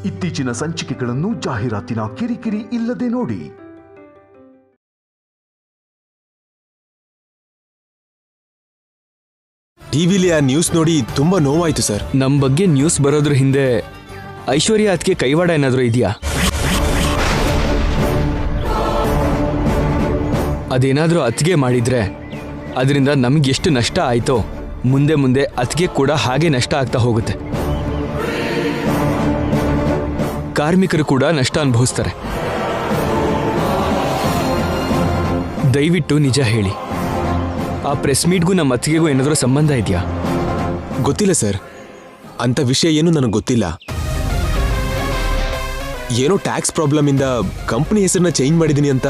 ಇತ್ತೀಚಿನ ಸಂಚಿಕೆಗಳನ್ನು ಜಾಹೀರಾತಿನ ಕಿರಿಕಿರಿ ಇಲ್ಲದೆ ನೋಡಿ. ಟಿವಿಲಿ ಆ ನ್ಯೂಸ್ ನೋಡಿ ತುಂಬಾ ನೋವಾಯ್ತು ಸರ್. ನಮ್ಮ ಬಗ್ಗೆ ನ್ಯೂಸ್ ಬರೋದ್ರ ಹಿಂದೆ ಐಶ್ವರ್ಯ ಅದಕ್ಕೆ ಕೈವಾಡ ಏನಾದರೂ ಇದೆಯಾ? ಅದೇನಾದರೂ ಅತ್ತಿಗೆ ಮಾಡಿದ್ರೆ ಅದರಿಂದ ನಮ್ಗೆ ಎಷ್ಟು ನಷ್ಟ ಆಯ್ತೋ ಮುಂದೆ ಮುಂದೆ ಅತ್ತಿಗೆ ಕೂಡ ಹಾಗೆ ನಷ್ಟ ಆಗ್ತಾ ಹೋಗುತ್ತೆ. ಕಾರ್ಮಿಕರು ಕೂಡ ನಷ್ಟ ಅನುಭವಿಸ್ತಾರೆ. ದಯವಿಟ್ಟು ನಿಜ ಹೇಳಿ, ಆ ಪ್ರೆಸ್ ಮೀಟ್ಗೂ ನಮ್ಮ ಅತ್ತಿಗೆಗೂ ಏನಾದರೂ ಸಂಬಂಧ ಇದೆಯಾ? ಗೊತ್ತಿಲ್ಲ ಸರ್, ಅಂತ ವಿಷಯ ಏನು ನನಗೆ ಗೊತ್ತಿಲ್ಲ. ಏನೋ ಟ್ಯಾಕ್ಸ್ ಪ್ರಾಬ್ಲಮ್ ಇಂದ ಕಂಪನಿ ಹೆಸರನ್ನ ಚೇಂಜ್ ಮಾಡಿದೀನಿ ಅಂತ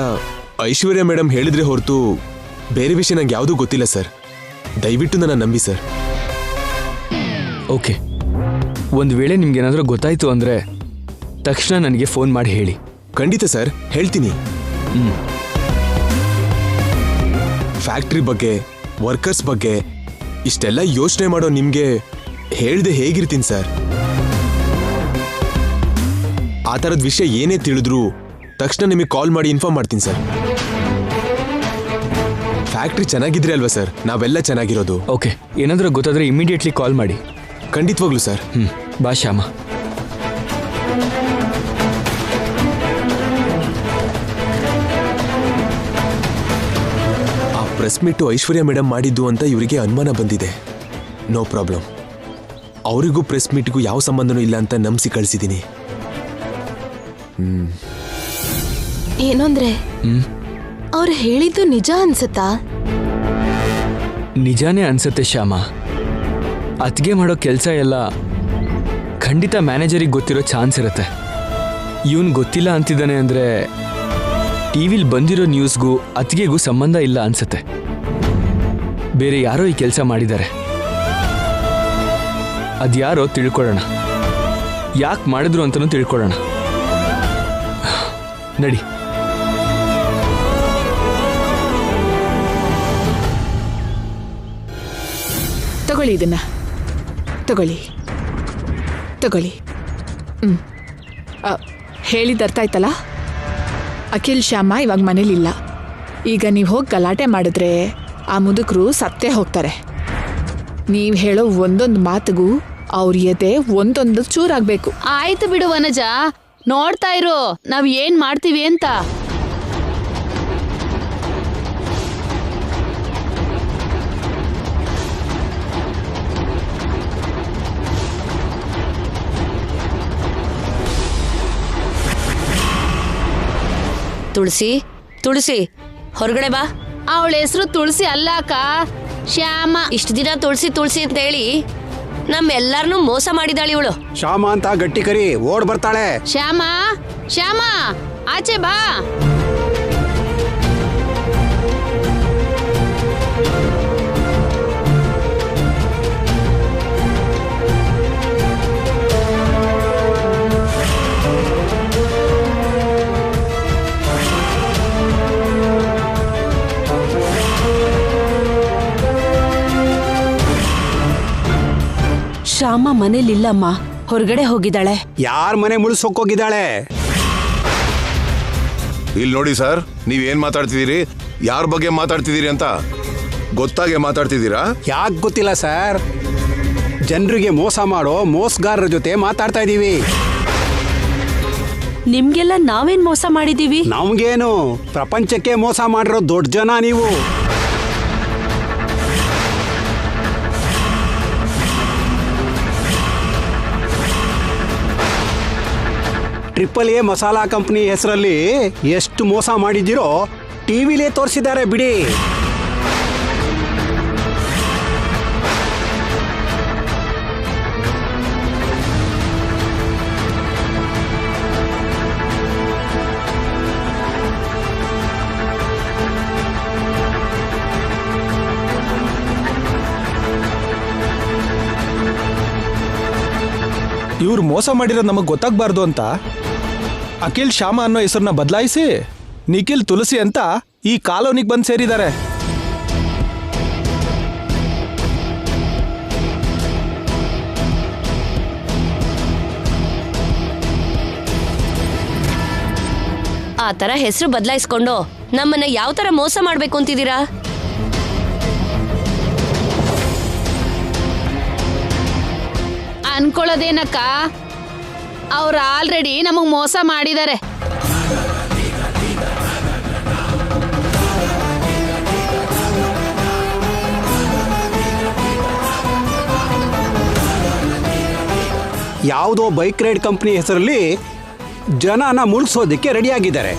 ಐಶ್ವರ್ಯ ಮೇಡಮ್ ಹೇಳಿದ್ರೆ ಹೊರತು ಬೇರೆ ವಿಷಯ ನಂಗೆ ಯಾವುದೂ ಗೊತ್ತಿಲ್ಲ ಸರ್. ದಯವಿಟ್ಟು ನನ್ನ ನಂಬಿ ಸರ್. ಓಕೆ, ಒಂದು ವೇಳೆ ನಿಮ್ಗೇನಾದರೂ ಗೊತ್ತಾಯ್ತು ಅಂದರೆ ತಕ್ಷಣ ನನಗೆ ಫೋನ್ ಮಾಡಿ ಹೇಳಿ. ಖಂಡಿತ ಸರ್, ಹೇಳ್ತೀನಿ. ಫ್ಯಾಕ್ಟ್ರಿ ಬಗ್ಗೆ, ವರ್ಕರ್ಸ್ ಬಗ್ಗೆ ಇಷ್ಟೆಲ್ಲ ಯೋಚನೆ ಮಾಡೋ ನಿಮಗೆ ಹೇಳ್ದೆ ಹೇಗಿರ್ತೀನಿ ಸರ್? ಆ ಥರದ ವಿಷಯ ಏನೇ ತಿಳಿದ್ರು ತಕ್ಷಣ ನಿಮಗೆ ಕಾಲ್ ಮಾಡಿ ಇನ್ಫಾರ್ಮ್ ಮಾಡ್ತೀನಿ ಸರ್. ಫ್ಯಾಕ್ಟ್ರಿ ಚೆನ್ನಾಗಿದ್ರೆ ಅಲ್ವಾ ಸರ್ ನಾವೆಲ್ಲ ಚೆನ್ನಾಗಿರೋದು. ಓಕೆ, ಏನಾದರೂ ಗೊತ್ತಾದರೆ ಇಮಿಡಿಯೇಟ್ಲಿ ಕಾಲ್ ಮಾಡಿ. ಖಂಡಿತವಾಗ್ಲೂ ಸರ್. ಬಾ ಶ್ಯಾಮ. ಆ ಪ್ರೆಸ್ ಮೀಟು ಐಶ್ವರ್ಯ ಮೇಡಮ್ ಮಾಡಿದ್ದು ಅಂತ ಇವರಿಗೆ ಅನುಮಾನ ಬಂದಿದೆ. ನೋ ಪ್ರಾಬ್ಲಮ್, ಅವರಿಗೂ ಪ್ರೆಸ್ ಮೀಟ್ಗೂ ಯಾವ ಸಂಬಂಧನೂ ಇಲ್ಲ ಅಂತ ನಂಬಿಸಿ ಕಳಿಸಿದ್ದೀನಿ. ಏನಂದ್ರೆ ಅವ್ರು ಹೇಳಿದ್ದು ನಿಜ ಅನ್ಸತ್ತಾ? ನಿಜಾನೇ ಅನ್ಸತ್ತೆ ಶ್ಯಾಮ. ಅತ್ತಿಗೆ ಮಾಡೋ ಕೆಲಸ ಎಲ್ಲ ಖಂಡಿತ ಮ್ಯಾನೇಜರಿಗೆ ಗೊತ್ತಿರೋ ಚಾನ್ಸ್ ಇರುತ್ತೆ. ಇವನ್ ಗೊತ್ತಿಲ್ಲ ಅಂತಿದ್ದಾನೆ ಅಂದರೆ ಟಿವಿಲಿ ಬಂದಿರೋ ನ್ಯೂಸ್ಗೂ ಅತ್ತಿಗೆಗೂ ಸಂಬಂಧ ಇಲ್ಲ ಅನ್ಸತ್ತೆ. ಬೇರೆ ಯಾರೋ ಈ ಕೆಲಸ ಮಾಡಿದ್ದಾರೆ. ಅದ್ಯಾರೋ ತಿಳ್ಕೊಳ್ಳೋಣ, ಯಾಕೆ ಮಾಡಿದ್ರು ಅಂತಲೂ ತಿಳ್ಕೊಳ್ಳೋಣ. ನಡಿ. ತಗೊಳ್ಳಿ, ಇದನ್ನ ತಗೊಳ್ಳಿ. ಹೇಳಿದ ಅರ್ಥ ಆಯ್ತಲ್ಲ? ಅಖಿಲ್ ಶ್ಯಾಮ ಇವಾಗ ಮನೇಲಿಲ್ಲ. ಈಗ ನೀವು ಹೋಗಿ ಗಲಾಟೆ ಮಾಡಿದ್ರೆ ಆ ಮುದುಕರು ಸತ್ತೇ ಹೋಗ್ತಾರೆ. ನೀವು ಹೇಳೋ ಒಂದೊಂದು ಮಾತಿಗೂ ಅವ್ರ ಎದೆ ಒಂದೊಂದು ಚೂರಾಗಬೇಕು. ಆಯ್ತು ಬಿಡು ವನಜ, ನೋಡ್ತಾ ಇರೋ ನಾವ್ ಏನ್ ಮಾಡ್ತೀವಿ ಅಂತ. ತುಳಸಿ, ತುಳಸಿ ಹೊರಗಡೆ ಬಾ. ಅವಳ ಹೆಸರು ತುಳಸಿ ಅಲ್ಲ ಅಕ್ಕ, ಶ್ಯಾಮ. ಇಷ್ಟು ದಿನ ತುಳಸಿ ತುಳಸಿ ಅಂತ ಹೇಳಿ ನಮ್ಮೆಲ್ಲಾರನು ಮೋಸ ಮಾಡಿದಾಳಿ ಇವಳು. ಶ್ಯಾಮ ಅಂತ ಗಟ್ಟಿ ಕರಿ ಓಡ್ ಬರ್ತಾಳೆ. ಶ್ಯಾಮ, ಶ್ಯಾಮ ಆಚೆ ಬಾ. ಶ್ಯಾಮ ಮನೇಲಿಲ್ಲಮ್ಮ, ಹೊರಗಡೆ ಹೋಗಿದ್ದಾಳೆ. ಯಾರ ಮನೆ ಮುಳುಸೋಕೋಗಿದ್ದಾಳೆ? ಇಲ್ಲಿ ನೋಡಿ ಸರ್, ನೀವೇನ್ ಮಾತಾಡ್ತಿದ್ದೀರಿ, ಯಾರ ಬಗ್ಗೆ ಮಾತಾಡ್ತಿದ್ದೀರಿ ಅಂತ ಗೊತ್ತಾಗೆ ಮಾತಾಡ್ತಿದ್ದೀರಾ? ಯಾಕೆ ಗೊತ್ತಿಲ್ಲ ಸರ್, ಜನರಿಗೆ ಮೋಸ ಮಾಡೋ ಮೋಸಗಾರರ ಜೊತೆ ಮಾತಾಡ್ತಾ ಇದೀವಿ. ನಿಮ್ಗೆಲ್ಲ ನಾವೇನ್ ಮೋಸ ಮಾಡಿದೀವಿ? ನಮ್ಗೇನು, ಪ್ರಪಂಚಕ್ಕೆ ಮೋಸ ಮಾಡಿರೋ ದೊಡ್ಡ ಜನ ನೀವು. AAA ಮಸಾಲಾ ಕಂಪನಿ ಹೆಸರಲ್ಲಿ ಎಷ್ಟು ಮೋಸ ಮಾಡಿದಿರೋ ಟಿವಿಲೇ ತೋರಿಸಿದ್ದಾರೆ ಬಿಡಿ. ಇವ್ರು ಮೋಸ ಮಾಡಿರೋದು ನಮಗೆ ಗೊತ್ತಾಗಬಾರ್ದು ಅಂತ ಅಖಿಲ್ ಶ್ಯಾಮ ಅನ್ನೋ ಹೆಸರನ್ನ ಬದಲಾಯಿಸಿ ನಿಖಿಲ್ ತುಳಸಿ ಅಂತ ಈ ಕಾಲೋನಿಗೆ ಬಂದು ಸೇರಿದ್ದಾರೆ. ಆ ತರ ಹೆಸರು ಬದಲಾಯಿಸ್ಕೊಂಡು ನಮ್ಮನ್ನ ಯಾವ ತರ ಮೋಸ ಮಾಡ್ಬೇಕು ಅಂತಿದ್ದೀರಾ? ಅನ್ಕೊಳ್ಳೋದೇನಕ್ಕ, ಅವ್ರು ಆಲ್ರೆಡಿ ನಮಗ್ ಮೋಸ ಮಾಡಿದ್ದಾರೆ. ಯಾವುದೋ ಬೈಕ್ ರೈಡ್ ಕಂಪ್ನಿ ಹೆಸರಲ್ಲಿ ಜನನ ಮುಳುಗಿಸೋದಕ್ಕೆ ರೆಡಿಯಾಗಿದ್ದಾರೆ.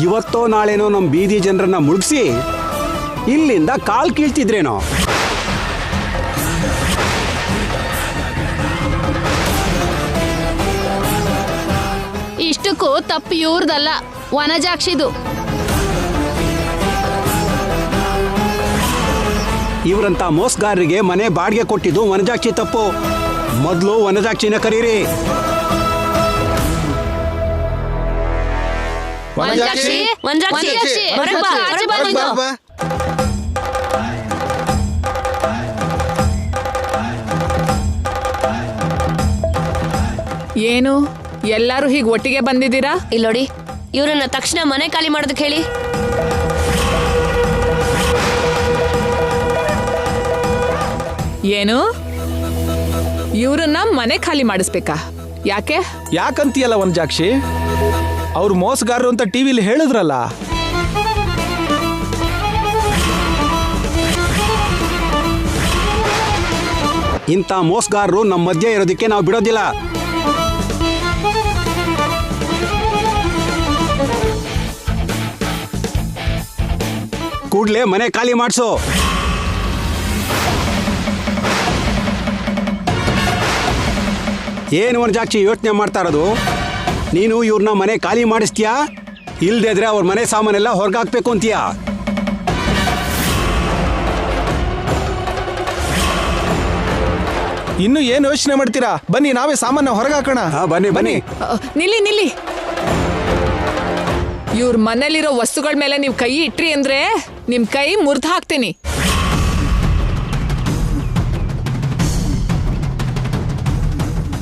ಇವತ್ತೋ ನಾಳೆನೋ ನಮ್ಮ ಬೀದಿ ಜನರನ್ನ ಮುಳುಗಿಸಿ ಇಲ್ಲಿಂದ ಕಾಲ್ ಕೀಳ್ತಿದ್ರೇನೋ. ಇಷ್ಟಕ್ಕೂ ತಪ್ಪು ಇವ್ರದಲ್ಲ, ವನಜಾಕ್ಷಿದು. ಇವರಂತ ಮೋಸಗಾರರಿಗೆ ಮನೆ ಬಾಡಿಗೆ ಕೊಟ್ಟಿದ್ದು ವನಜಾಕ್ಷಿ ತಪ್ಪು. ಮೊದಲು ವನಜಾಕ್ಷಿನ ಕರೀರಿ. ವನಜಾಕ್ಷಿ, ವನಜಾಕ್ಷಿ, ಹೊರಗ್ ಬಾ, ಹೊರಗ್ ಬಾ ನೀನು. ಏನು ಎಲ್ಲರೂ ಹೀಗೆ ಒಟ್ಟಿಗೆ ಬಂದಿದ್ದೀರಾ? ಇಲ್ಲೋಡಿ, ಇವ್ರನ್ನ ತಕ್ಷಣ ಮನೆ ಖಾಲಿ ಮಾಡೋದಕ್ಕೆ ಹೇಳಿ. ಏನು ಇವ್ರನ್ನ ಮನೆ ಖಾಲಿ ಮಾಡಿಸ್ಬೇಕಾ? ಯಾಕೆ? ಯಾಕಂತೀಯಲ್ಲ ವನಜಾಕ್ಷಿ, ಅವ್ರು ಮೋಸಗಾರರು ಅಂತ ಟಿವಿಲಿ ಹೇಳಿದ್ರಲ್ಲ. ಇಂಥ ಮೋಸಗಾರರು ನಮ್ಮ ಮಧ್ಯೆ ಇರೋದಕ್ಕೆ ನಾವು ಬಿಡೋದಿಲ್ಲ. ಕೂಡ್ಲೇ ಮನೆ ಖಾಲಿ ಮಾಡಿಸು. ಏನು ವನಜಾಕ್ಷಿ ಯೋಚನೆ ಮಾಡ್ತಾ ಇರೋದು? ನೀನು ಇವ್ರನ್ನ ಮನೆ ಖಾಲಿ ಮಾಡಿಸ್ತೀಯಾ, ಇಲ್ದೇ ಇದ್ರೆ ಅವ್ರ ಮನೆ ಸಾಮಾನೆಲ್ಲ ಹೊರಗಾಕ್ಬೇಕು ಅಂತೀಯಾ? ಇನ್ನು ಏನು ಯೋಚನೆ ಮಾಡ್ತೀರಾ? ಬನ್ನಿ ನಾವೇ ಸಾಮಾನ್ಯ ಹೊರಗಾಕೋಣ. ಬನ್ನಿ ಬನ್ನಿ. ನಿಲ್ಲಿ ನಿಲ್ಲಿ. ಇವ್ರ ಮನೇಲಿರೋ ವಸ್ತುಗಳ ಮೇಲೆ ನೀವು ಕೈ ಇಟ್ರಿ ಅಂದ್ರೆ ನಿಮ್ ಕೈ ಮುರಿದು ಹಾಕ್ತೀನಿ.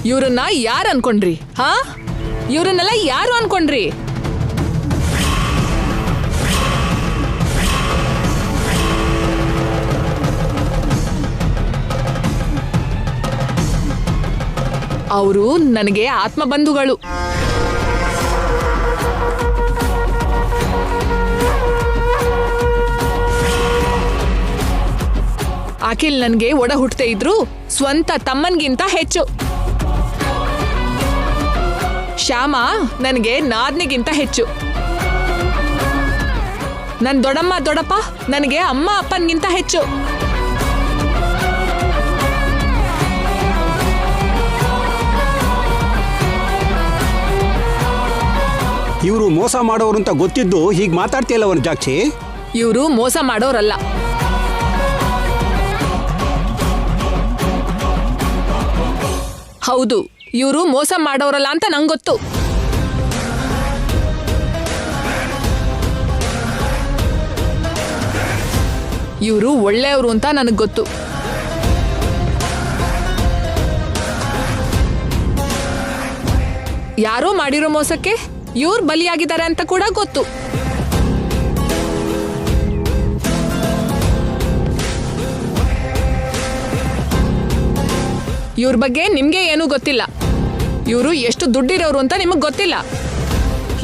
ಇವ್ರನ್ನ ಯಾರು ಅನ್ಕೊಂಡ್ರಿ? ಹಾ, ಇವ್ರನ್ನೆಲ್ಲ ಯಾರು ಅನ್ಕೊಂಡ್ರಿ? ಅವರು ನನಗೆ ಆತ್ಮ ಬಂಧುಗಳು. ಅಖಿಲ್ ನನಗೆ ಒಡ ಹುಟ್ಟದೇ ಇದ್ರು ಸ್ವಂತ ತಮ್ಮನ್ಗಿಂತ ಹೆಚ್ಚು. ಶ್ಯಾಮ ನನಗೆ ನಾದ್ನಿಗಿಂತ ಹೆಚ್ಚು. ನನ್ ದೊಡ್ಡಮ್ಮ ದೊಡ್ಡಪ್ಪ ನನಗೆ ಅಮ್ಮ ಅಪ್ಪನ್ಗಿಂತ ಹೆಚ್ಚು. ಇವರು ಮೋಸ ಮಾಡೋರು ಅಂತ ಗೊತ್ತಿದ್ದು ಹೀಗೆ ಮಾತಾಡ್ತಿಯಲ್ಲ ವನಜಾಕ್ಷಿ? ಇವರು ಮೋಸ ಮಾಡೋರಲ್ಲ. ಹೌದು, ಇವರು ಮೋಸ ಮಾಡೋರಲ್ಲ ಅಂತ ನಂಗೆ ಗೊತ್ತು. ಇವರು ಒಳ್ಳೆಯವರು ಅಂತ ನನಗೆ ಗೊತ್ತು. ಯಾರೋ ಮಾಡಿರೋ ಮೋಸಕ್ಕೆ ಇವ್ರು ಬಲಿಯಾಗಿದ್ದಾರೆ ಅಂತ ಕೂಡ ಗೊತ್ತು. ಇವ್ರ ಬಗ್ಗೆ ನಿಮ್ಗೆ ಏನೂ ಗೊತ್ತಿಲ್ಲ. ಇವರು ಎಷ್ಟು ದುಡ್ಡಿರೋರು ಅಂತ ನಿಮಗ್ ಗೊತ್ತಿಲ್ಲ.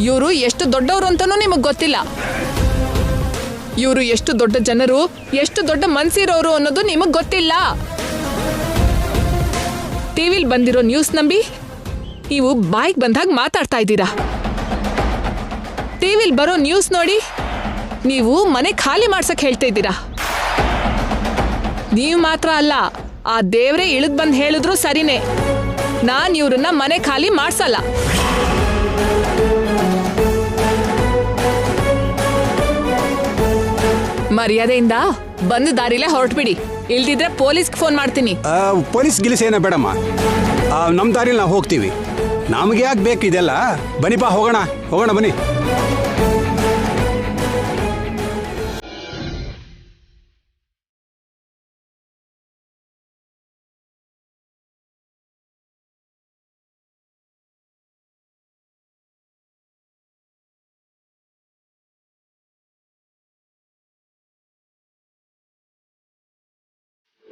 ಇವರು ಎಷ್ಟು ದೊಡ್ಡವರು ಅಂತನೂ ನಿಮಗ್ ಗೊತ್ತಿಲ್ಲ. ಇವರು ಎಷ್ಟು ದೊಡ್ಡ ಜನರು, ಎಷ್ಟು ದೊಡ್ಡ ಮನ್ಸಿರೋರು ಅನ್ನೋದು ನಿಮಗ್ ಗೊತ್ತಿಲ್ಲ. ಟಿವಿಲ್ ಬಂದಿರೋ ನ್ಯೂಸ್ ನಂಬಿ ನೀವು ಬಾಯಿಗೆ ಬಂದಾಗ ಮಾತಾಡ್ತಾ ಇದ್ದೀರಾ. ಟಿವಿಲ್ ಬರೋ ನ್ಯೂಸ್ ನೋಡಿ ನೀವು ಮನೆ ಖಾಲಿ ಮಾಡ್ಸಕ್ ಹೇಳ್ತಾ ಇದ್ದೀರಾ. ನೀವು ಮಾತ್ರ ಅಲ್ಲ, ಆ ದೇವ್ರೇ ಇಳಿದ್ ಬಂದ್ ಹೇಳಿದ್ರು ಸರಿನೇ, ನಾನ್ ಇವ್ರನ್ನ ಮನೆ ಖಾಲಿ ಮಾಡ್ಸಲ್ಲ. ಮರ್ಯಾದೆಯಿಂದ ಬಂದ ದಾರಿಲೇ ಹೊರಟ್ಬಿಡಿ, ಇಲ್ದಿದ್ರೆ ಪೊಲೀಸ್ಗೆ ಫೋನ್ ಮಾಡ್ತೀನಿ. ಪೊಲೀಸ್ ಗಿಲಿಸ್ ಏನ ಬೇಡಮ್ಮ, ನಮ್ಮ ದಾರಿಲಿ ನಾವು ಹೋಗ್ತೀವಿ. ನಮಗೆ ಯಾಕೆ ಬೇಕು ಇದೆಲ್ಲ? ಬನ್ನಿಪ್ಪ, ಹೋಗೋಣ ಬನ್ನಿ.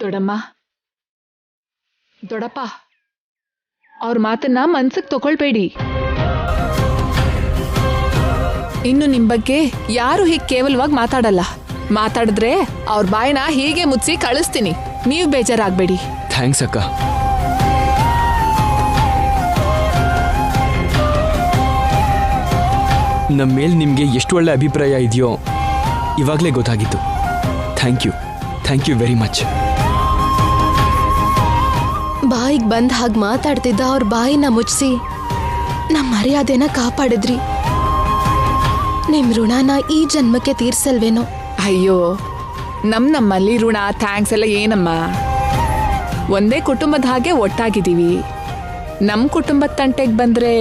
ದೊಡಮ್ಮ, ದೊಡಪ್ಪ, ಅವ್ರ ಮಾತನ್ನ ಮನ್ಸಕ್ ತಗೊಳ್ಬೇಡಿ. ಇನ್ನು ನಿಮ್ ಬಗ್ಗೆ ಯಾರು ಹೀಗೆ ಕೇವಲವಾಗಿ ಮಾತಾಡಲ್ಲ. ಮಾತಾಡಿದ್ರೆ ಅವ್ರ ಬಾಯಿನ ಹೀಗೆ ಮುಚ್ಚಿ ಕಳಿಸ್ತೀನಿ. ನೀವು ಬೇಜಾರಾಗ್ಬೇಡಿ. ಥ್ಯಾಂಕ್ಸ್ ಅಕ್ಕ. ನಮ್ಮ ಮೇಲೆ ನಿಮಗೆ ಎಷ್ಟು ಒಳ್ಳೆ ಅಭಿಪ್ರಾಯ ಇದೆಯೋ ಇವಾಗಲೇ ಗೊತ್ತಾಗಿತ್ತು. Thank you very much. ಬಾಯಿಗೆ ಬಂದ ಹಾಗೆ ಮಾತಾಡ್ತಿದ್ದ ಅವ್ರ ಬಾಯಿನ ಮುಚ್ಚಿಸಿ ನಮ್ಮ ಮರ್ಯಾದೆನ ಕಾಪಾಡಿದ್ರಿ. ನಿಮ್ ಋಣನ ಈ ಜನ್ಮಕ್ಕೆ ತೀರ್ಸಲ್ವೇನೋ. ಅಯ್ಯೋ, ನಮ್ಮಲ್ಲಿ ಋಣ ಥ್ಯಾಂಕ್ಸ್ ಎಲ್ಲ ಏನಮ್ಮ. ಒಂದೇ ಕುಟುಂಬದ ಹಾಗೆ ಒಟ್ಟಾಗಿದ್ದೀವಿ. ನಮ್ಮ ಕುಟುಂಬದ ತಂಟೆಗೆ ಬಂದ್ರೆ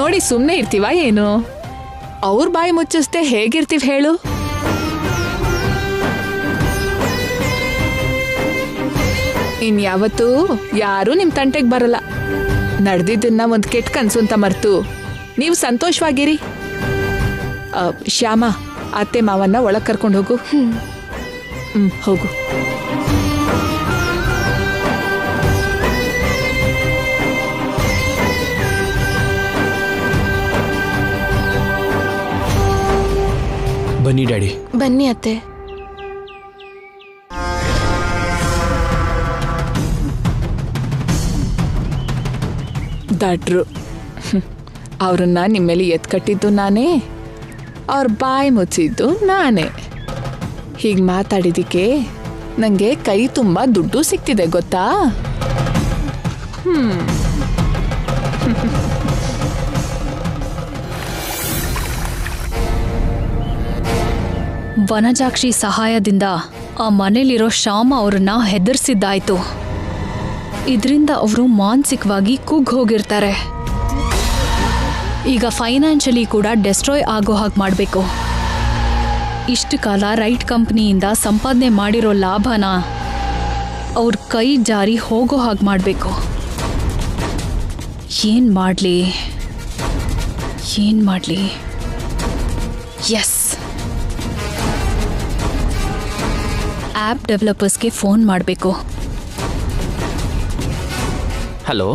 ನೋಡಿ ಸುಮ್ಮನೆ ಇರ್ತೀವ ಏನು? ಅವ್ರ ಬಾಯಿ ಮುಚ್ಚಿಸ್ದೆ ಹೇಗಿರ್ತೀವಿ ಹೇಳು? ಇನ್ಯಾವತ್ತೂ ಯಾರೂ ನಿಮ್ಮ ತಂಟೆಗೆ ಬರಲ್ಲ. ನಡೆದಿದ್ದನ್ನ ಒಂದು ಕೆಟ್ಟ ಕನ್ಸು ಅಂತ ಮರ್ತು ನೀವು ಸಂತೋಷವಾಗಿರಿ. ಶ್ಯಾಮ, ಅತ್ತೆ ಮಾವನ್ನ ಒಳಗೆ ಕರ್ಕೊಂಡು ಹೋಗು. ಹೋಗು. ಬನ್ನಿ ಡ್ಯಾಡಿ. ಬನ್ನಿ ಅತ್ತೆ. ದಡ್ರು, ಅವ್ರನ್ನ ನಿಮ್ಮೇಲೆ ಎತ್ಕಟ್ಟಿದ್ದು ನಾನೇ, ಅವ್ರ ಬಾಯಿ ಮುಚ್ಚಿದ್ದು ನಾನೇ. ಹೀಗೆ ಮಾತಾಡಿದಕ್ಕೆ ನನಗೆ ಕೈ ತುಂಬ ದುಡ್ಡು ಸಿಗ್ತಿದೆ ಗೊತ್ತಾ? ವನಜಾಕ್ಷಿ ಸಹಾಯದಿಂದ ಆ ಮನೇಲಿರೋ ಶ್ಯಾಮ ಅವ್ರನ್ನ ಹೆದರ್ಸಿದ್ದಾಯ್ತು. ಇದರಿಂದ ಅವರು ಮಾನಸಿಕವಾಗಿ ಕುಗ್ಗ್ ಹೋಗಿರ್ತಾರೆ. ಈಗ ಫೈನಾನ್ಷಿಯಲಿ ಕೂಡ ಡೆಸ್ಟ್ರಾಯ್ ಆಗೋ ಹಾಗೆ ಮಾಡಬೇಕು. ಇಷ್ಟು ಕಾಲ ರೈಟ್ ಕಂಪ್ನಿಯಿಂದ ಸಂಪಾದನೆ ಮಾಡಿರೋ ಲಾಭನ ಅವ್ರ ಕೈ ಜಾರಿ ಹೋಗೋ ಹಾಗೆ ಮಾಡಬೇಕು. ಏನು ಮಾಡಲಿ? ಎಸ್, ಆ್ಯಪ್ ಡೆವಲಪರ್ಸ್ಗೆ ಫೋನ್ ಮಾಡಬೇಕು. ಹಲೋ,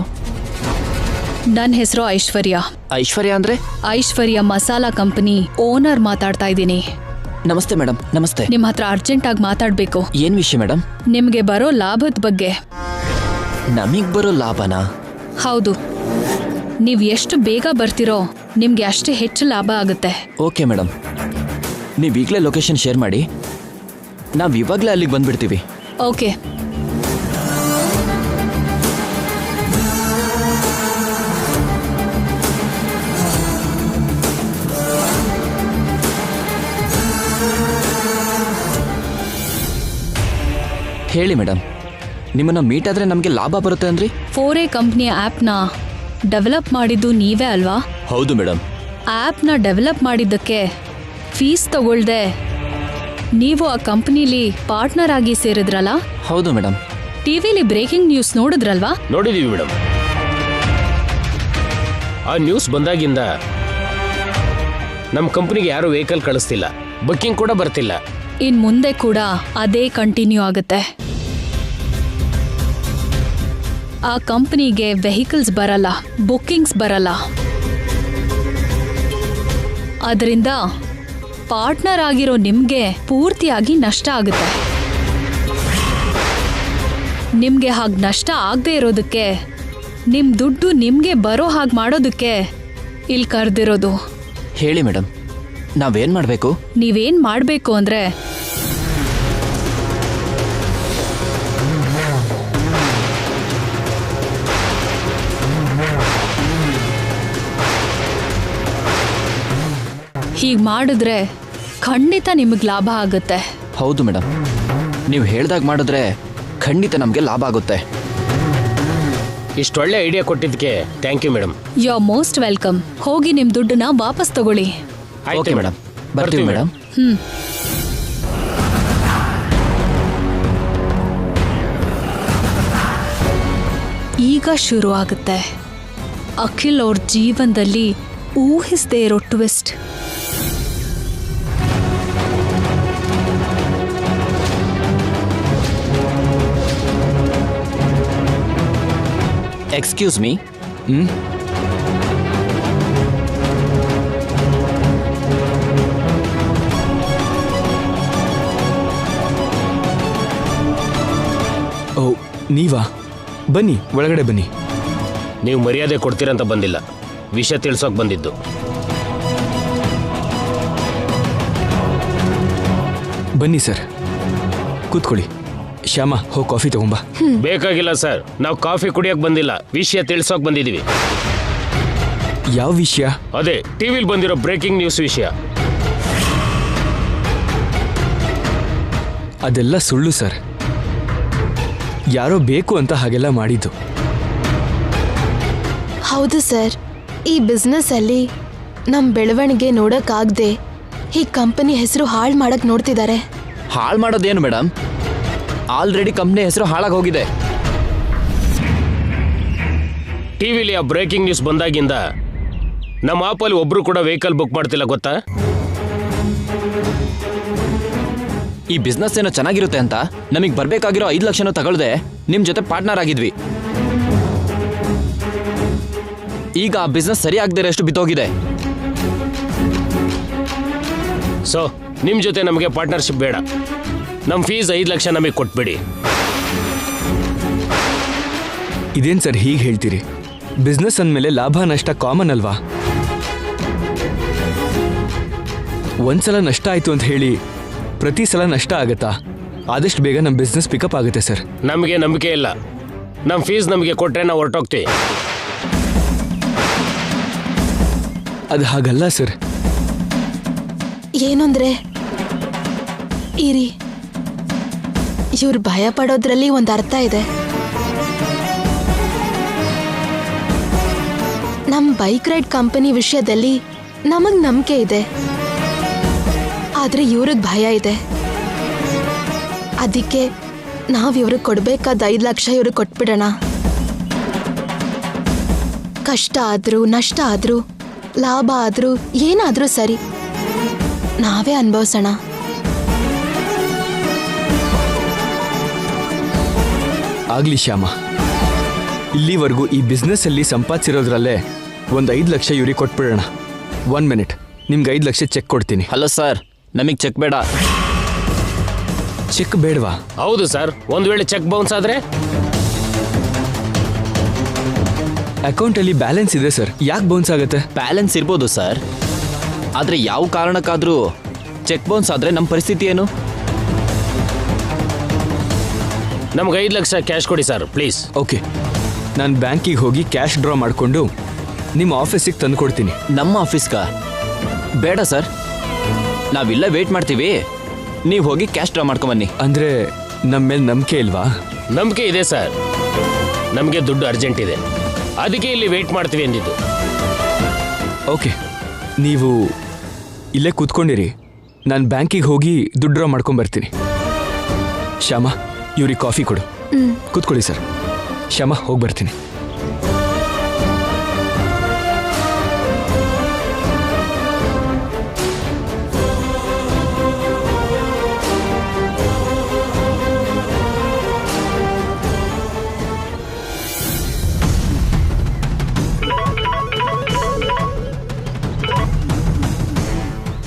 ನನ್ನ ಹೆಸರು ಐಶ್ವರ್ಯ. ಐಶ್ವರ್ಯ ಅಂದ್ರೆ? ಐಶ್ವರ್ಯ ಮಸಾಲಾ ಕಂಪನಿ ಓನರ್ ಮಾತಾಡ್ತಾ ಇದ್ದೀನಿ. ನಮಸ್ತೆ ಮೇಡಮ್. ನಮಸ್ತೆ. ನಿಮ್ಮ ಹತ್ರ ಅರ್ಜೆಂಟ್ ಆಗಿ ಮಾತಾಡಬೇಕು. ಏನ್ ವಿಷಯ ಮೇಡಮ್? ನಿಮಗೆ ಬರೋ ಲಾಭದ ಬಗ್ಗೆ. ನಮಗ್ ಬರೋ ಲಾಭನಾ? ಹೌದು. ನೀವು ಎಷ್ಟು ಬೇಗ ಬರ್ತಿರೋ ನಿಮ್ಗೆ ಅಷ್ಟೇ ಹೆಚ್ಚು ಲಾಭ ಆಗುತ್ತೆ. ಓಕೆ ಮೇಡಮ್, ನೀವು ಈಗಲೇ ಲೊಕೇಶನ್ ಶೇರ್ ಮಾಡಿ, ನಾವು ಇವಾಗಲೇ ಅಲ್ಲಿಗೆ ಬಂದ್ಬಿಡ್ತೀವಿ. ಓಕೆ. ಹೇಳಿ ಮೇಡಮ್, ನಿಮ್ಮನ್ನ ಮೀಟ್ ಆದ್ರೆ ನಮಗೆ ಲಾಭ ಬರುತ್ತೆ ಅಂದ್ರಿ? 4A ಕಂಪ್ನಿಯ ಆ್ಯಪ್ನ ಡೆವಲಪ್ ಮಾಡಿದ್ದು ನೀವೇ ಅಲ್ವಾ? ಹೌದು ಮೇಡಮ್. ಆ್ಯಪ್ನ ಡೆವಲಪ್ ಮಾಡಿದ್ದಕ್ಕೆ ಫೀಸ್ ತಗೊಳ್ದೆ ನೀವು ಆ ಕಂಪ್ನಿಲಿ ಪಾರ್ಟ್ನರ್ ಆಗಿ ಸೇರಿದ್ರಲ್ಲ? ಹೌದು ಮೇಡಮ್. ಟಿವಿಲಿ ಬ್ರೇಕಿಂಗ್ ನ್ಯೂಸ್ ನೋಡಿದ್ರಲ್ವಾ? ನೋಡಿದೀವಿ ಮೇಡಮ್. ಆ ನ್ಯೂಸ್ ಬಂದಾಗಿಂದ ನಮ್ಮ ಕಂಪ್ನಿಗೆ ಯಾರು ವೆಹಿಕಲ್ ಕಳಿಸ್ತಿಲ್ಲ, ಬುಕ್ಕಿಂಗ್ ಕೂಡ ಬರ್ತಿಲ್ಲ. ಇನ್ ಮುಂದೆ ಕೂಡ ಅದೇ ಕಂಟಿನ್ಯೂ ಆಗುತ್ತೆ. ಆ ಕಂಪ್ನಿಗೆ ವೆಹಿಕಲ್ಸ್ ಬರಲ್ಲ, ಬುಕ್ಕಿಂಗ್ಸ್ ಬರಲ್ಲ. ಅದರಿಂದ ಪಾರ್ಟ್ನರ್ ಆಗಿರೋ ನಿಮ್ಗೆ ಪೂರ್ತಿಯಾಗಿ ನಷ್ಟ ಆಗುತ್ತೆ. ನಿಮ್ಗೆ ಹಾಗೆ ನಷ್ಟ ಆಗದೆ ಇರೋದಕ್ಕೆ, ನಿಮ್ ದುಡ್ಡು ನಿಮ್ಗೆ ಬರೋ ಹಾಗೆ ಮಾಡೋದಕ್ಕೆ ಇಲ್ಲಿ ಕರೆದಿರೋದು. ಹೇಳಿ ಮೇಡಮ್, ನಾವೇನ್ ಮಾಡಬೇಕು? ನೀವೇನ್ ಮಾಡಬೇಕು ಅಂದ್ರೆ, ಹೀಗೆ ಮಾಡಿದ್ರೆ ಖಂಡಿತ ನಿಮಗೆ ಲಾಭ ಆಗುತ್ತೆ. ಹೌದು ಮೇಡಮ್, ನೀವು ಹೇಳ್ದಾಗ ಮಾಡಿದ್ರೆ ಖಂಡಿತ ನಮಗೆ ಲಾಭ ಆಗುತ್ತೆ. ಇಷ್ಟೊಳ್ಳೆ ಐಡಿಯಾ ಕೊಟ್ಟಿದ್ದಕ್ಕೆ thank you madam. You are most welcome. ಹೋಗಿ ನಿಮ್ಮ ದುಡ್ಡನ್ನ ವಾಪಸ್ ತಗೊಳ್ಳಿ. ಓಕೆ ಮೇಡಮ್, ಬರ್ತೀವಿ ಮೇಡಮ್. ಈಗ ಶುರು ಆಗುತ್ತೆ ಅಖಿಲ್ ಅವ್ರ ಜೀವನದಲ್ಲಿ ಊಹಿಸದೇ ಇರೋ ಟ್ವಿಸ್ಟ್. Excuse me. ಓ ನೀವಾ? ಬನ್ನಿ, ಒಳಗಡೆ ಬನ್ನಿ. ನೀವು ಮರ್ಯಾದೆ ಕೊಡ್ತೀರಂತ ಬಂದಿಲ್ಲ, ವಿಷಯ ತಿಳ್ಸೋಕ್ ಬಂದಿದ್ದು. ಬನ್ನಿ ಸರ್, ಕೂತ್ಕೊಳ್ಳಿ. ಶ್ಯಾಮ, ಹೋಗಿ ಕಾಫಿ ತಗೊಂಬಾ. ಬೇಕಾಗಿಲ್ಲ ಸರ್, ನಾವು ಕಾಫಿ ಕುಡಿಯಕ್ ಬಂದಿಲ್ಲ, ವಿಷಯ ತಿಳ್ಸೋಕ್ ಬಂದಿದೀವಿ. ಯಾವ ವಿಷಯ? ಅದೇ ಟಿವಿಲ್ ಬಂದಿರೋ ಬ್ರೇಕಿಂಗ್ ನ್ಯೂಸ್ ವಿಷಯ. ಅದೆಲ್ಲ ಸುಳ್ಳು ಸರ್. ಯಾರೋ ಬೇಕು ಅಂತ ಹಾಗೆಲ್ಲ ಮಾಡಿದ್ದು. ಹೌದು ಸರ್, ಈ ಬಿಸ್ನೆಸ್ ಅಲ್ಲಿ ನಮ್ ಬೆಳವಣಿಗೆ ನೋಡಕ್ಕಾಗ್ದೆ ಈ ಕಂಪನಿ ಹೆಸರು ಹಾಳು ಮಾಡಕ್ ನೋಡ್ತಿದ್ದಾರೆ. ಹಾಳು ಮಾಡೋದೇನು ಮೇಡಮ್? ಆಲ್ರೆಡಿ ಕಂಪ್ನಿ ಹೆಸರು ಹಾಳಾಗಿ ಹೋಗಿದೆ. ಟಿವಿಲಿ ಆ ಬ್ರೇಕಿಂಗ್ ನ್ಯೂಸ್ ಬಂದಾಗಿಂದ ನಮ್ಮ ಆಪಲ್ಲಿ ಒಬ್ರು ಕೂಡ ವೆಹಿಕಲ್ ಬುಕ್ ಮಾಡ್ತಿಲ್ಲ, ಗೊತ್ತಾ? ಈ ಬಿಸ್ನೆಸ್ ಏನೋ ಚೆನ್ನಾಗಿರುತ್ತೆ ಅಂತ ನಮಗೆ ಬರ್ಬೇಕಾಗಿರೋ 5 ಲಕ್ಷನೂ ತಗೊಳ್ದೆ ನಿಮ್ ಜೊತೆ ಪಾರ್ಟ್ನರ್ ಆಗಿದ್ವಿ. ಈಗ ಆ ಬಿಸ್ನೆಸ್ ಸರಿ ಆಗದಿರೋಷ್ಟು ಬಿತ್ತೋಗಿದೆ. ಸೊ ನಿಮ್ ಜೊತೆ ನಮಗೆ ಪಾರ್ಟ್ನರ್ಶಿಪ್ ಬೇಡ. ನಮ್ಮ ಫೀಸ್ 5 ಲಕ್ಷ ನಮಗೆ ಕೊಟ್ಬಿಡಿ. ಇದೇನ್ ಸರ್ ಹೀಗೆ ಹೇಳ್ತೀರಿ? ಬಿಸ್ನೆಸ್ ಅಂದಮೇಲೆ ಲಾಭ ನಷ್ಟ ಕಾಮನ್ ಅಲ್ವಾ? ಒಂದ್ಸಲ ನಷ್ಟ ಆಯ್ತು ಅಂತ ಹೇಳಿ ಪ್ರತಿ ಸಲ ನಷ್ಟ ಆಗತ್ತಾ? ಆದಷ್ಟು ಬೇಗ ನಮ್ಮ ಬಿಸ್ನೆಸ್ ಪಿಕಪ್ ಆಗುತ್ತೆ ಸರ್. ನಮಗೆ ನಂಬಿಕೆ ಇಲ್ಲ. ನಮ್ಮ ಫೀಸ್ ನಮಗೆ ಕೊಟ್ರೆ ನಾವು ಹೊರಟೋಗ್ತೀವಿ. ಅದು ಹಾಗಲ್ಲ ಸರ್. ಏನಂದ್ರೆ ಇರಿ, ಇವ್ರು ಭಯ ಪಡೋದ್ರಲ್ಲಿ ಒಂದು ಅರ್ಥ ಇದೆ. ನಮ್ ಬೈಕ್ ರೈಡ್ ಕಂಪನಿ ವಿಷಯದಲ್ಲಿ ನಮಗ್ ನಂಬಿಕೆ ಇದೆ, ಆದ್ರೆ ಇವ್ರಿಗೆ ಭಯ ಇದೆ. ಅದಕ್ಕೆ ನಾವ್ ಇವ್ರಿಗೆ ಕೊಡ್ಬೇಕಾದ 5 ಲಕ್ಷ ಇವ್ರಿಗೆ ಕೊಟ್ಬಿಡೋಣ. ಕಷ್ಟ ಆದ್ರೂ ನಷ್ಟ ಆದ್ರೂ ಲಾಭ ಆದ್ರೂ ಏನಾದ್ರೂ ಸರಿ, ನಾವೇ ಅನುಭವಿಸೋಣ. ಆಗ್ಲಿ ಶ್ಯಾಮ, ಇಲ್ಲಿವರೆಗೂ ಈ ಬಿಸ್ನೆಸ್ ಅಲ್ಲಿ ಸಂಪಾದಿಸಿರೋದ್ರಲ್ಲೇ ಒಂದು 5 ಲಕ್ಷ ಇವ್ರಿಗೆ ಕೊಟ್ಬಿಡೋಣ. 1 ಮಿನಿಟ್, ನಿಮ್ಗೆ 5 ಲಕ್ಷ ಚೆಕ್ ಕೊಡ್ತೀನಿ. ಹಲೋ ಸರ್, ನಮಗೆ ಚೆಕ್ ಬೇಡ. ಚೆಕ್ ಬೇಡವಾ? ಹೌದು ಸರ್, ಒಂದ್ ವೇಳೆ ಚೆಕ್ ಬೌನ್ಸ್ ಆದ್ರೆ? ಅಕೌಂಟ್ ಅಲ್ಲಿ ಬ್ಯಾಲೆನ್ಸ್ ಇದೆ ಸರ್, ಯಾಕೆ ಬೌನ್ಸ್ ಆಗುತ್ತೆ? ಬ್ಯಾಲೆನ್ಸ್ ಇರ್ಬೋದು ಸರ್, ಆದ್ರೆ ಯಾವ ಕಾರಣಕ್ಕಾದ್ರೂ ಚೆಕ್ ಬೌನ್ಸ್ ಆದ್ರೆ ನಮ್ಮ ಪರಿಸ್ಥಿತಿ ಏನು? ನಮ್ಗೆ 5 ಲಕ್ಷ ಕ್ಯಾಶ್ ಕೊಡಿ ಸರ್, ಪ್ಲೀಸ್. ಓಕೆ, ನಾನು ಬ್ಯಾಂಕಿಗೆ ಹೋಗಿ ಕ್ಯಾಶ್ ಡ್ರಾ ಮಾಡಿಕೊಂಡು ನಿಮ್ಮ ಆಫೀಸಿಗೆ ತಂದು ಕೊಡ್ತೀನಿ. ನಮ್ಮ ಆಫೀಸ್ಗಾ? ಬೇಡ ಸರ್, ನಾವಿಲ್ಲ ವೇಟ್ ಮಾಡ್ತೀವಿ, ನೀವು ಹೋಗಿ ಕ್ಯಾಶ್ ಡ್ರಾ ಮಾಡ್ಕೊಂಬನ್ನಿ. ಅಂದ್ರೆ ನಮ್ಮ ಮೇಲೆ ನಂಬಿಕೆ ಇಲ್ವಾ? ನಂಬಿಕೆ ಇದೆ ಸರ್, ನಮಗೆ ದುಡ್ಡು ಅರ್ಜೆಂಟ್ ಇದೆ, ಅದಕ್ಕೆ ಇಲ್ಲಿ ವೇಟ್ ಮಾಡ್ತೀವಿ ಅಂದಿದ್ದು. ಓಕೆ, ನೀವು ಇಲ್ಲೇ ಕೂತ್ಕೊಂಡಿರಿ, ನಾನು ಬ್ಯಾಂಕಿಗೆ ಹೋಗಿ ದುಡ್ಡು ಡ್ರಾ ಮಾಡ್ಕೊಂಬರ್ತೀನಿ. ಶ್ಯಾಮ, ಇವ್ರಿಗೆ ಕಾಫಿ ಕೊಡು. ಕೂತ್ಕೊಳ್ಳಿ ಸರ್. ಶ್ಯಾಮ, ಹೋಗಿ ಬರ್ತೀನಿ.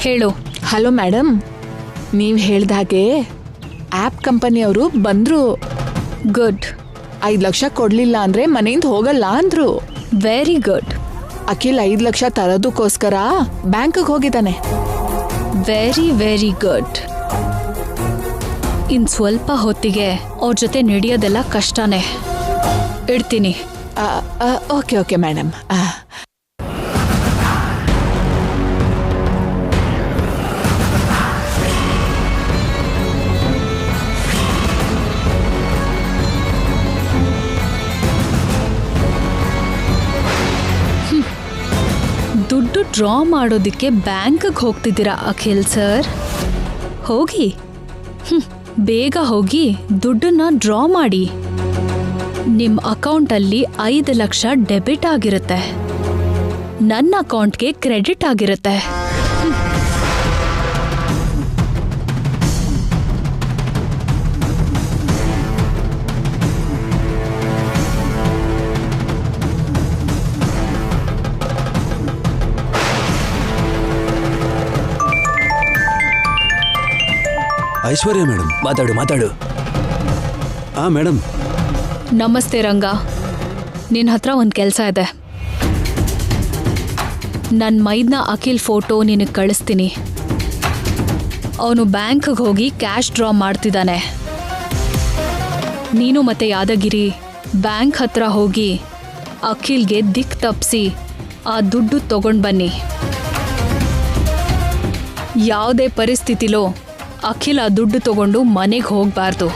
ಹೇಳು. ಹಲೋ ಮೇಡಮ್, ನೀವು ಹೇಳ್ದ ಹಾಗೆ ಆ್ಯಪ್ ಕಂಪನಿಯವರು ಬಂದರು. ಗುಡ್. 5 ಲಕ್ಷ ಕೊಡಲಿಲ್ಲ ಅಂದರೆ ಮನೆಯಿಂದ ಹೋಗಲ್ಲ ಅಂದರು. Very good. ಅಖಿಲ್ 5 ಲಕ್ಷ ತರೋದಕ್ಕೋಸ್ಕರ ಬ್ಯಾಂಕಿಗೆ ಹೋಗಿದ್ದಾನೆ. Very very good. ಇನ್ನು ಸ್ವಲ್ಪ ಹೊತ್ತಿಗೆ ಅವ್ರ ಜೊತೆ ನಡೆಯೋದೆಲ್ಲ ಕಷ್ಟನೇ. ಇಡ್ತೀನಿ. Okay okay madam. ದುಡ್ಡು ಡ್ರಾ ಮಾಡೋದಕ್ಕೆ ಬ್ಯಾಂಕ್ಗೆ ಹೋಗ್ತಿದ್ದೀರಾ ಅಖಿಲ್ ಸರ್? ಹೋಗಿ, ಬೇಗ ಹೋಗಿ ದುಡ್ಡನ್ನ ಡ್ರಾ ಮಾಡಿ. ನಿಮ್ಮ ಅಕೌಂಟಲ್ಲಿ 5 ಲಕ್ಷ ಡೆಬಿಟ್ ಆಗಿರುತ್ತೆ, ನನ್ನ ಅಕೌಂಟ್ಗೆ ಕ್ರೆಡಿಟ್ ಆಗಿರುತ್ತೆ. ಐಶ್ವರ್ಯ ಮೇಡಮ್ ಮಾತಾಡು. ಮೇಡಮ್. ನಮಸ್ತೆ ರಂಗ, ನಿನ್ನ ಹತ್ರ ಒಂದು ಕೆಲಸ ಇದೆ. ನನ್ನ ಮೈದ್ನ ಅಖಿಲ್ ಫೋಟೋ ನಿನಗೆ ಕಳಿಸ್ತೀನಿ. ಅವನು ಬ್ಯಾಂಕ್ಗೆ ಹೋಗಿ ಕ್ಯಾಶ್ ಡ್ರಾ ಮಾಡ್ತಿದ್ದಾನೆ. ನೀನು ಮತ್ತೆ ಯಾದಗಿರಿ ಬ್ಯಾಂಕ್ ಹತ್ರ ಹೋಗಿ ಅಖಿಲ್ಗೆ ದಿಕ್ ತಪ್ಪಿಸಿ ಆ ದುಡ್ಡು ತಗೊಂಡು ಬನ್ನಿ. ಯಾವುದೇ ಪರಿಸ್ಥಿತಿಲೋ ಅಖಿಲ್ ಆ ದುಡ್ಡು ತಗೊಂಡು ಮನೆಗೆ ಹೋಗಬಾರ್ದು.